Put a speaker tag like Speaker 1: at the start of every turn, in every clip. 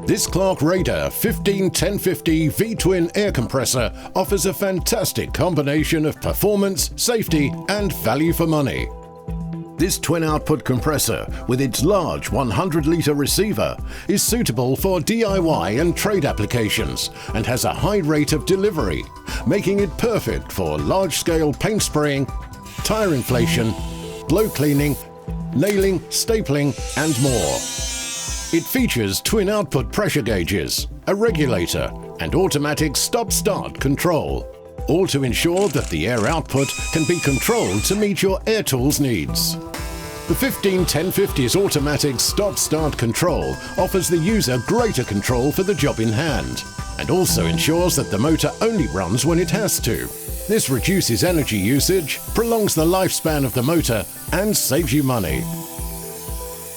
Speaker 1: This Clarke Raider 15-1050 V-twin air compressor offers a fantastic combination of performance, safety and value for money. This twin-output compressor, with its large 100-litre receiver, is suitable for DIY and trade applications and has a high rate of delivery, making it perfect for large-scale paint spraying, tyre inflation, blow cleaning, nailing, stapling and more. It features twin-output pressure gauges, a regulator and automatic stop-start control, all to ensure that the air output can be controlled to meet your air tools needs. The 15-1050's automatic stop-start control offers the user greater control for the job in hand and also ensures that the motor only runs when it has to. This reduces energy usage, prolongs the lifespan of the motor and saves you money.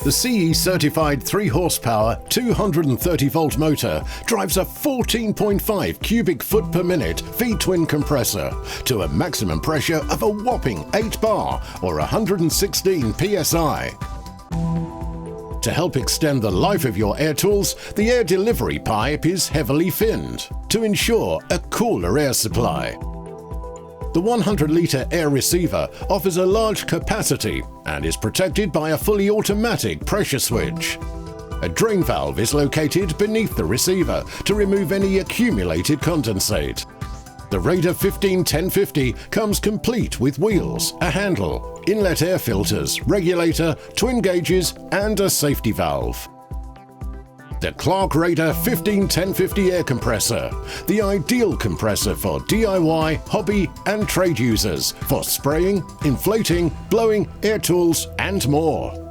Speaker 1: The CE-certified 3 horsepower, 230-volt motor drives a 14.5 cubic foot per minute V-twin compressor to a maximum pressure of a whopping 8 bar or 116 psi. To help extend the life of your air tools, the air delivery pipe is heavily finned to ensure a cooler air supply. The 100-litre air receiver offers a large capacity and is protected by a fully automatic pressure switch. A drain valve is located beneath the receiver to remove any accumulated condensate. The Raider 15-1050 comes complete with wheels, a handle, inlet air filters, regulator, twin gauges and a safety valve. The Clarke Raider 15-1050 air compressor, the ideal compressor for DIY, hobby and trade users for spraying, inflating, blowing, air tools and more.